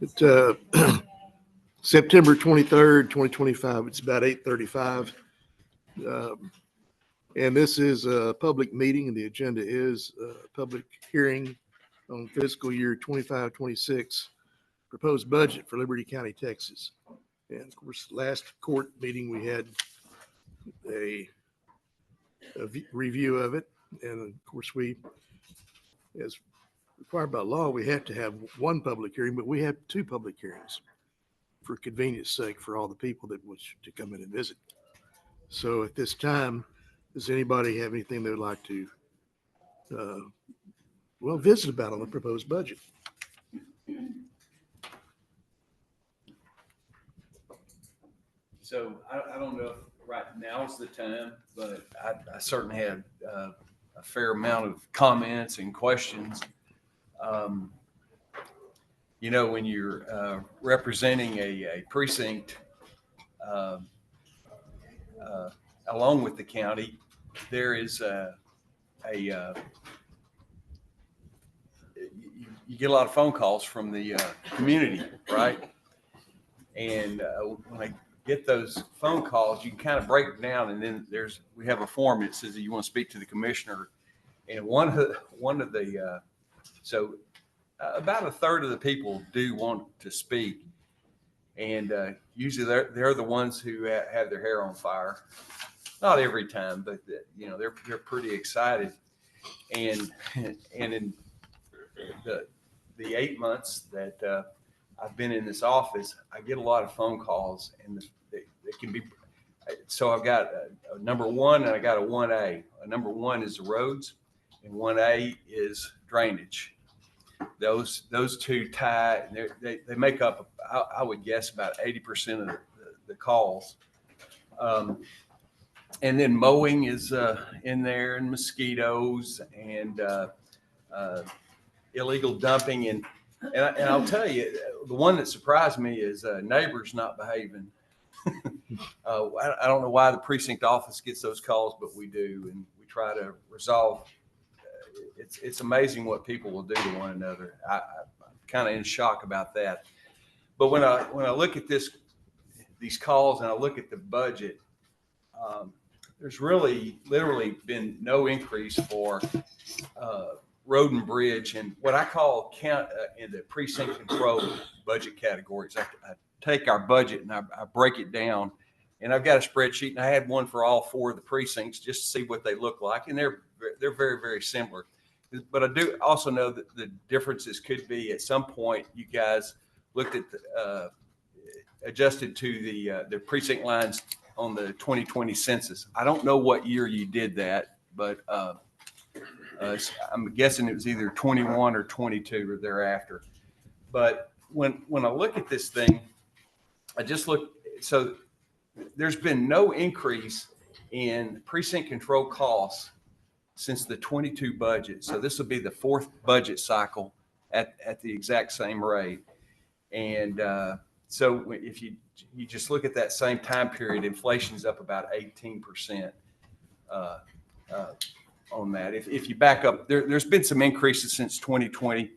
It's September 23rd, 2025. It's about 8:35. And this is a public meeting, and the agenda is a public hearing on fiscal year 25-26 proposed budget for Liberty County, Texas. And of course, last court meeting, we had a review of it. And of course, as required by law, we have to have one public hearing, but we have two public hearings for convenience sake for all the people that wish to come in and visit. So at this time, does anybody have anything they would like to, visit about on the proposed budget? So I don't know if right now is the time, but I certainly had a fair amount of comments and questions. When you're representing a precinct along with the county, there is you get a lot of phone calls from the community, right? And when I get those phone calls, you can kind of break them down, and then we have a form that says that you want to speak to the commissioner, and about a third of the people do want to speak, and usually they're the ones who have their hair on fire. Not every time, but they're pretty excited, and in the 8 months that I've been in this office, I get a lot of phone calls, and they can be. So I've got a number one, and I got a 1A. A number one is the roads, and 1A is drainage. Those two tie. They make up, I would guess, about 80% of the calls. And then mowing is in there, and mosquitoes, and illegal dumping, and I'll tell you, the one that surprised me is neighbors not behaving. I don't know why the precinct office gets those calls, but we do, and we try to resolve. It's amazing what people will do to one another. I'm kind of in shock about that. But when I look at these calls, and I look at the budget, there's literally been no increase for road and bridge, and what I call in the precinct control budget categories. I take our budget and I break it down, and I've got a spreadsheet, and I had one for all four of the precincts just to see what they look like, and they're very, very similar. But I do also know that the differences could be at some point you guys looked at adjusted to the precinct lines on the 2020 census. I don't know what year you did that, but I'm guessing it was either 21 or 22 or thereafter. But when I look at this thing, I just look. So there's been no increase in precinct control costs since the 22 budget. So this will be the fourth budget cycle at the exact same rate. And so if you just look at that same time period, inflation's up about 18% on that. If you back up, there's been some increases since 2020.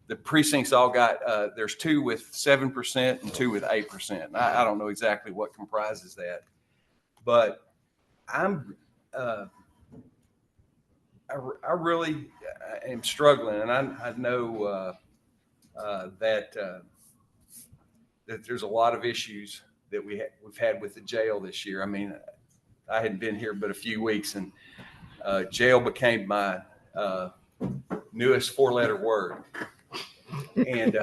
The precincts all got, there's two with 7% and two with 8%. I don't know exactly what comprises that, but I really am struggling, and I know that there's a lot of issues that we've had with the jail this year. I mean, I hadn't been here but a few weeks, and jail became my newest four-letter word. And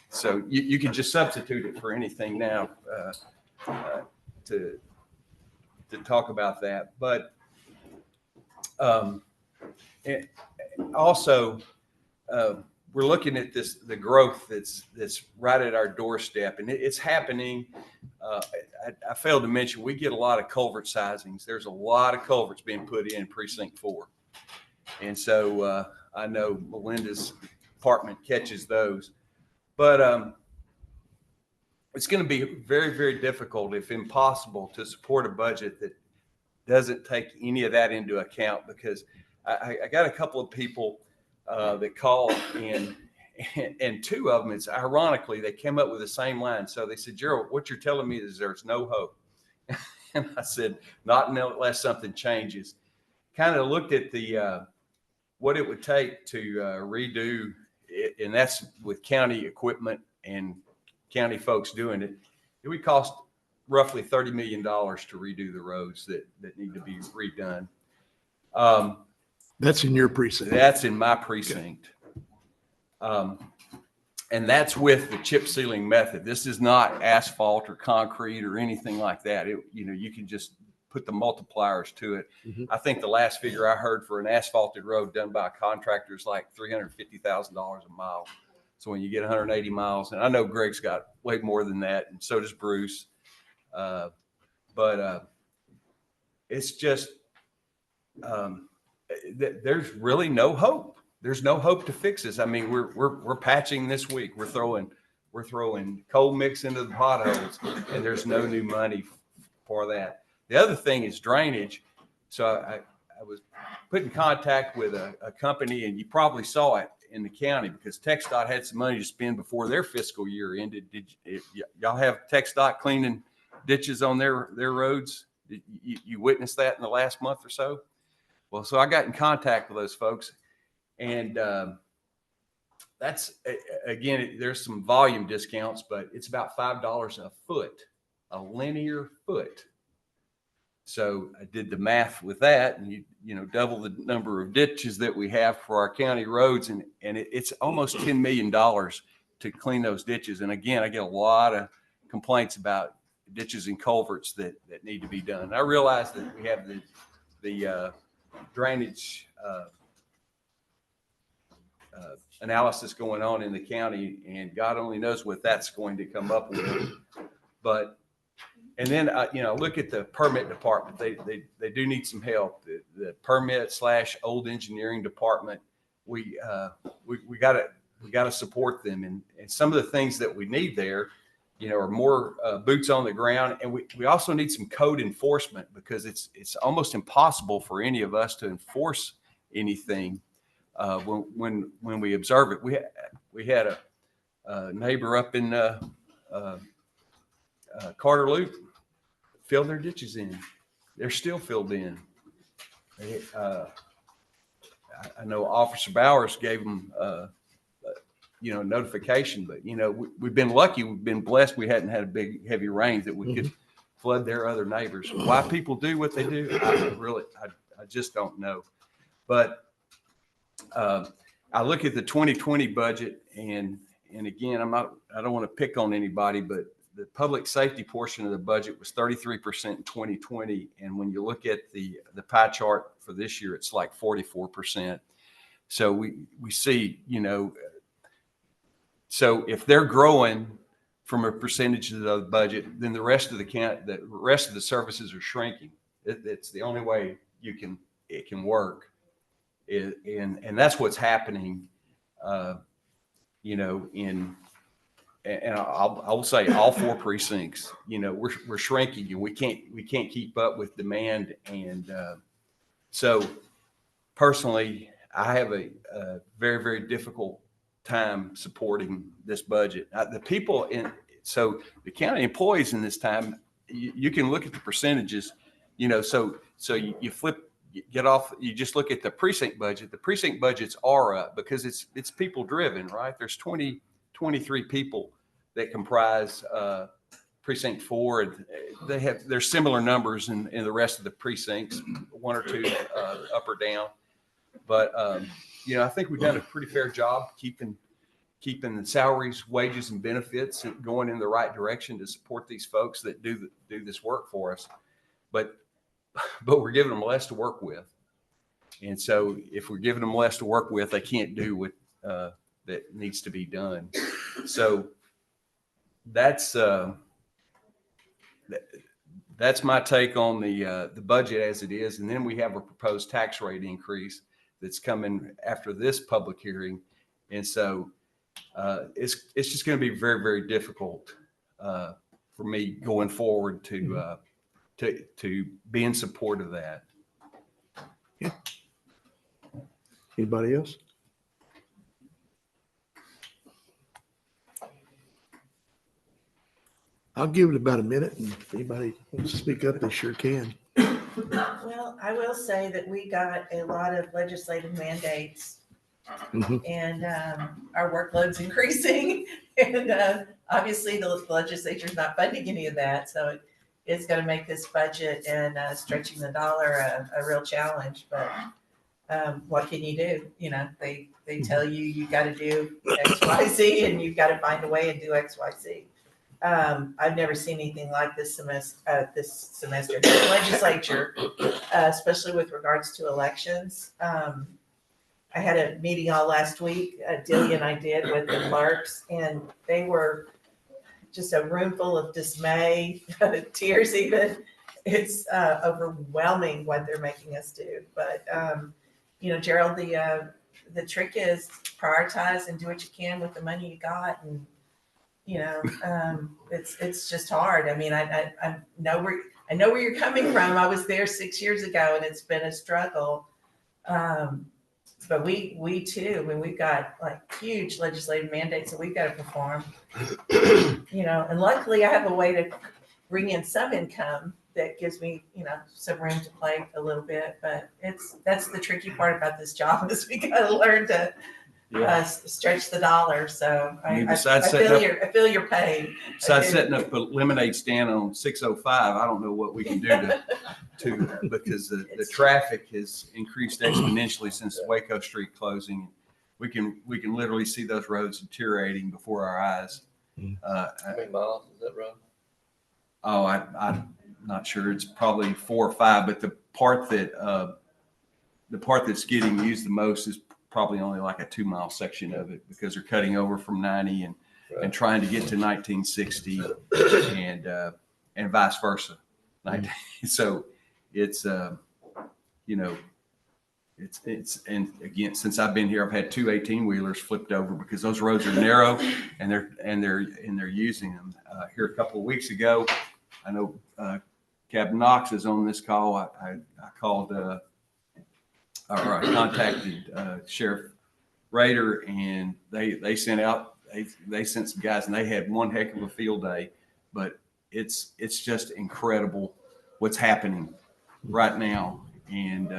so you can just substitute it for anything now to talk about that. But and also we're looking at the growth that's right at our doorstep, and it's happening. I failed to mention, we get a lot of culvert sizings. There's a lot of culverts being put in Precinct 4. And so I know Melinda's department catches those. But it's going to be very, very difficult, if impossible, to support a budget that doesn't take any of that into account, because I got a couple of people that call in, and two of them, it's ironically, they came up with the same line. So they said, Gerald, what you're telling me is there's no hope. And I said, not unless something changes. Kind of looked at the what it would take to redo it, and that's with county equipment and county folks doing it. It would cost roughly $30 million to redo the roads that need to be redone. That's in your precinct. That's in my precinct. And that's with the chip sealing method. This is not asphalt or concrete or anything like that. You can just put the multipliers to it. Mm-hmm. I think the last figure I heard for an asphalted road done by a contractor is like $350,000 a mile. So when you get 180 miles, and I know Greg's got way more than that, and so does Bruce. But it's just, there's really no hope. There's no hope to fix this. I mean, we're patching this week. We're throwing coal mix into the potholes, and there's no new money for that. The other thing is drainage. So I was put in contact with a company, and you probably saw it in the county because TxDOT had some money to spend before their fiscal year ended. Y'all have TxDOT cleaning ditches on their roads? You witnessed that in the last month or so? Well, so I got in contact with those folks. And that's, again, there's some volume discounts, but it's about $5 a foot, a linear foot. So I did the math with that, and you double the number of ditches that we have for our county roads, and it's almost $10 million to clean those ditches. And again, I get a lot of complaints about ditches and culverts that need to be done. And I realize that we have the drainage analysis going on in the county, and God only knows what that's going to come up with. But, and then look at the permit department. They do need some help. The permit / old engineering department. We gotta support them, and some of the things that we need there, are more boots on the ground, and we also need some code enforcement because it's almost impossible for any of us to enforce anything. When we observe it, we had a neighbor up in Carter Loop filled their ditches in. They're still filled in. I know Officer Bowers gave them notification, but we've been lucky. We've been blessed. We hadn't had a big heavy rain that we could flood their other neighbors. Why people do what they do, I just don't know. But I look at the 2020 budget, and again, I don't want to pick on anybody, but the public safety portion of the budget was 33% in 2020, and when you look at the pie chart for this year, it's like 44%. So we see, so if they're growing from a percentage of the budget, then the rest of the services are shrinking. It's the only way it can work. And that's what's happening, and I will say all 4 precincts, we're shrinking, and we can't keep up with demand. And so personally, I have a very, very difficult time supporting this budget. So the county employees in this time, you can look at the percentages, so you flip. You just look at the precinct budget. The precinct budgets are up because it's people driven, right? There's 23 people that comprise precinct 4, and there's similar numbers in the rest of the precincts, 1 or 2 up or down. But I think we've done a pretty fair job keeping the salaries, wages, and benefits going in the right direction to support these folks that do this work for us. But we're giving them less to work with. And so if we're giving them less to work with, they can't do what that needs to be done. So that's my take on the budget as it is. And then we have a proposed tax rate increase that's coming after this public hearing. And so it's just going to be very, very difficult for me going forward to be in support of that. Yeah. Anybody else? I'll give it about a minute, and if anybody wants to speak up, they sure can. Well, I will say that we got a lot of legislative mandates Mhm. and our workload's increasing. And obviously the legislature's not funding any of that. So it's going to make this budget and stretching the dollar a real challenge. But what can you do? You know, they tell you got to do X, Y, Z, and you've got to find a way and do X, Y, Z. I've never seen anything like this semester, this legislature, especially with regards to elections. I had a meeting all last week, Delia and I did with the clerks, and they were just a room full of dismay, tears even. It's overwhelming what they're making us do. But, you know, Gerald, the trick is prioritize and do what you can with the money you got. And, you know, it's just hard. I mean, I know where you're coming from. I was there 6 years ago, and it's been a struggle. But we too, when we've got like huge legislative mandates that we've got to perform, you know, and luckily I have a way to bring in some income that gives me, you know, some room to play a little bit. But that's the tricky part about this job is we got to learn to stretch the dollar. So I feel your pain. Besides setting up a lemonade stand on 605, I don't know what we can do to because the traffic has increased exponentially since Waco Street closing. We can literally see those roads deteriorating before our eyes. How many miles is that road? Oh, I'm not sure. It's probably 4 or 5, but the part that's getting used the most is probably only like a 2-mile section of it because they're cutting over from 90 and trying to get to 1960 and vice versa. So it's you know, it's and again, since I've been here, I've had 2 18-wheelers flipped over because those roads are narrow and they're using them. Here a couple of weeks ago, I know Captain Knox is on this call. I called or I contacted Sheriff Rader, and they sent out they sent some guys, and they had one heck of a field day. But it's just incredible what's happening right now, and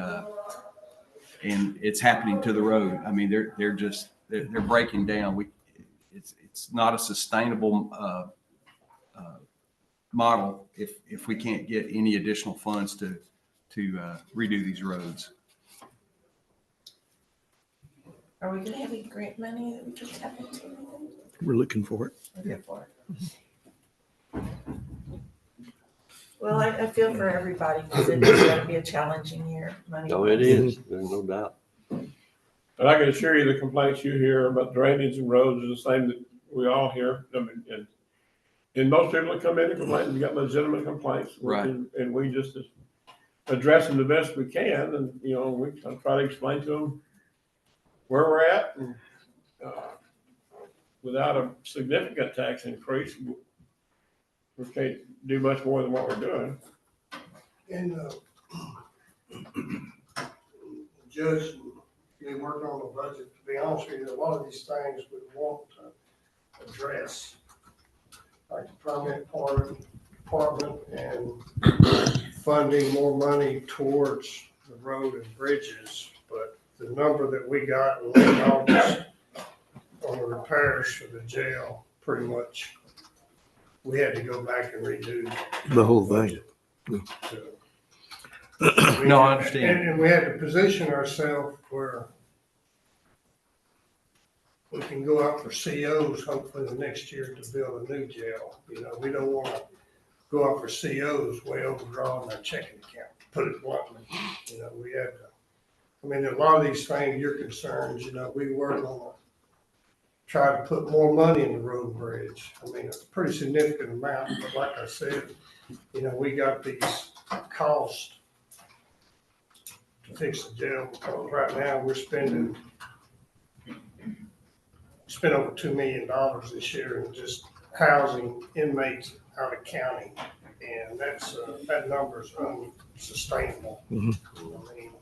it's happening to the road. I mean, they're breaking down. It's not a sustainable model if we can't get any additional funds to redo these roads. Are we going to have any grant money that we can tap into? We're looking for it. Looking for it. Well, I feel for everybody because it's going to be a challenging year. Money. Oh, it is. There's no doubt. But I can assure you the complaints you hear about drainage and roads are the same that we all hear. I mean, and most people that come in and complain, you got legitimate complaints. Right. And we just address them the best we can. And, you know, we try to explain to them where we're at. And without a significant tax increase, we can't do much more than what we're doing. And Judge, they worked on the budget. To be honest with you, a lot of these things we want to address, like the permit department and funding more money towards the road and bridges. But the number that we got in late August on the repairs for the jail, pretty much, we had to go back and redo The whole thing. So, No, I understand. And we had to position ourselves where we can go out for COs hopefully the next year to build a new jail. You know, we don't want to go out for COs way overdrawn our checking account, put it bluntly. You know, we have to, I mean, a lot of these things, your concerns, you know, we work on try to put more money in the road and bridge. I mean, it's a pretty significant amount, but like I said, you know, we got these costs to fix the jail because right now we're spent over $2 million this year in just housing inmates out of county. And that number is unsustainable. Mhm. I mean,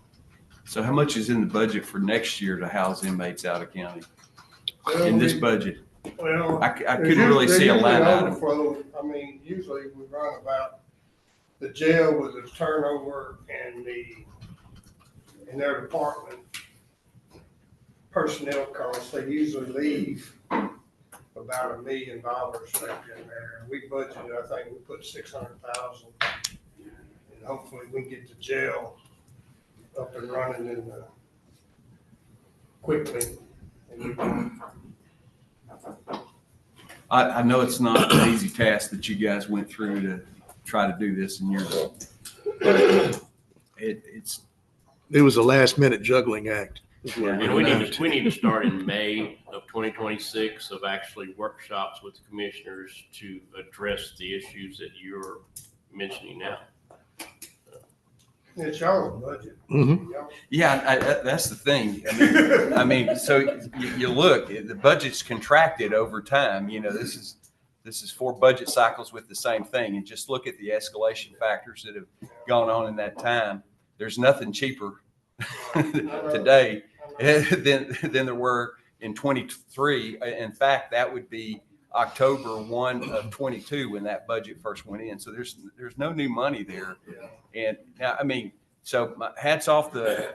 So how much is in the budget for next year to house inmates out of county in this budget? Well. I couldn't really see a line item. Overflow. I mean, usually we run about the jail with the turnover and in their department personnel costs, they usually leave about $1 million left in there. And we budgeted, I think we put 600,000. And hopefully we can get the jail up and running quickly. And we can I know it's not an easy task that you guys went through to try to do this in your, but it's, It was a last minute juggling act. And we need to start in May of 2026 of actually workshops with the commissioners to address the issues that you're mentioning now. It's y'all's budget. Mhm. Y'all- that's the thing. I mean, so you look, the budget's contracted over time. You know, this is 4 budget cycles with the same thing. And just look at the escalation factors that have gone on in that time. There's nothing cheaper today than there were in 23. In fact, that would be October 1 of 22 when that budget first went in. So there's no new money there. And now, I mean, so my hats off Commissioner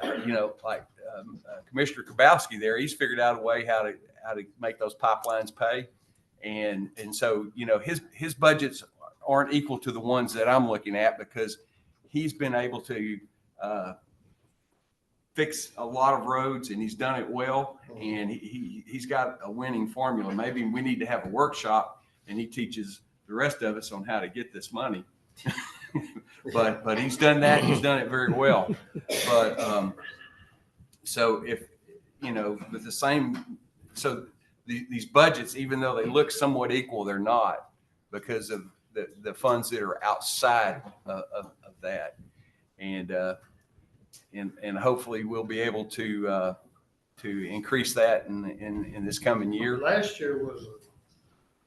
Kabowski there. He's figured out a way how to make those pipelines pay. And so, you know, his budgets aren't equal to the ones that I'm looking at because he's been able to fix a lot of roads and he's done it well. And he's got a winning formula. Maybe we need to have a workshop and he teaches the rest of us on how to get this money. but he's done that. He's done it very well. But so if, you know, with the same, so these budgets, even though they look somewhat equal, they're not because of the funds that are outside of that. And hopefully we'll be able to increase that in this coming year. Last year was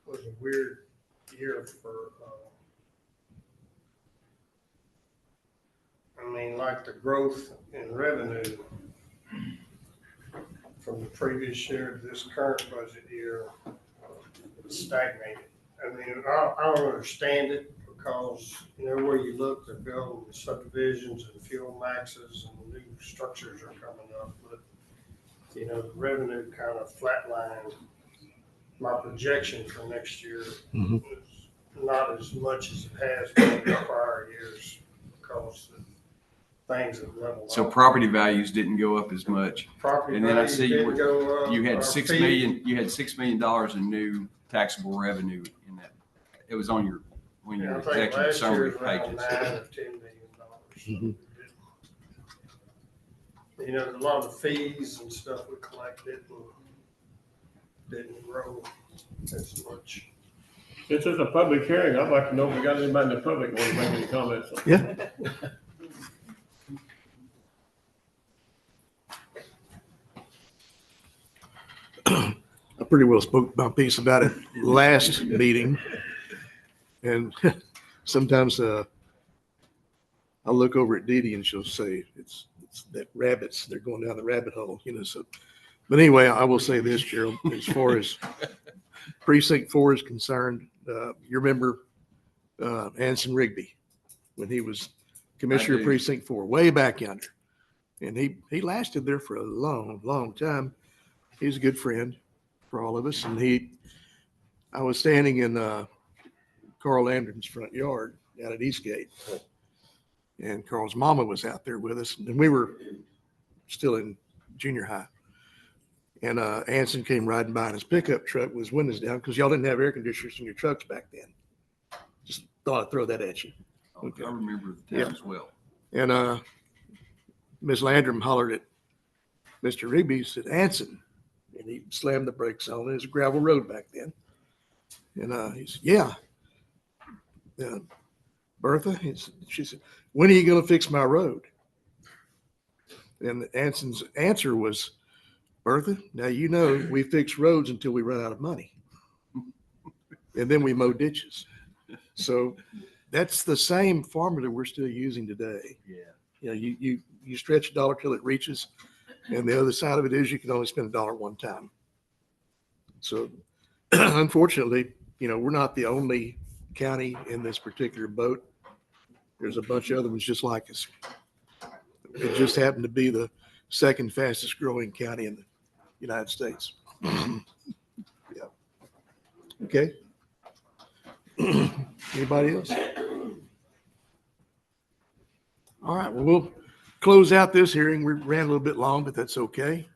a weird year for, I mean, like the growth in revenue from the previous year to this current budget year stagnated. I mean, I don't understand it because, you know, where you look, they're building subdivisions and fuel maxes and new structures are coming up, but, you know, the revenue kind of flatlined. My projection for next year Mhm. is not as much as it has been in the prior years because things have leveled So off. property values didn't go up as much. Property and then I values see you didn't were- go up. You had Our $6 fee- million. You had $6 million in new taxable revenue in that. It was on your Yeah, I think executive last summary year's around pages. $9 or $10 million. Mhm. You know, a lot of the fees and stuff we collected didn't grow as much. Since it's a public hearing, I'd like to know if we got anybody in the public who want to make any comments. Yeah. I pretty well spoke my piece about it last meeting. And sometimes I look over at Dee Dee and she'll say, it's that rabbits, they're going down the rabbit hole, you know, so. But anyway, I will say this, Gerald, as far as precinct 4 is concerned, you remember Anson Rigby when he was commissioner I of do. precinct 4, way back yonder. And he lasted there for a long, long time. He's a good friend for all of us. And I was standing in Carl Landon's front yard out at Eastgate. And Carl's mama was out there with us. And we were still in junior high. And Anson came riding by in his pickup truck with his windows down because y'all didn't have air conditioners in your trucks back then. Just thought I'd throw that at you. I remember the Yeah. time as well. And Ms. Landrum hollered at Mr. Rigby, said, Anson. And he slammed the brakes on. It was a gravel road back then. And he said, yeah. Bertha, she said, when are you going to fix my road? And Anson's answer was, Bertha, now you know we fix roads until we run out of money. And then we mow ditches. So that's the same formula we're still using today. Yeah. You know, you stretch a dollar till it reaches, and the other side of it is you can only spend $1 one time. So unfortunately, we're not the only county in this particular boat. There's a bunch of other ones just like us. It just happened to be the second fastest growing county in the United States. Yeah. Okay. Anybody else? All right, well, we'll close out this hearing. We ran a little bit long, but that's okay.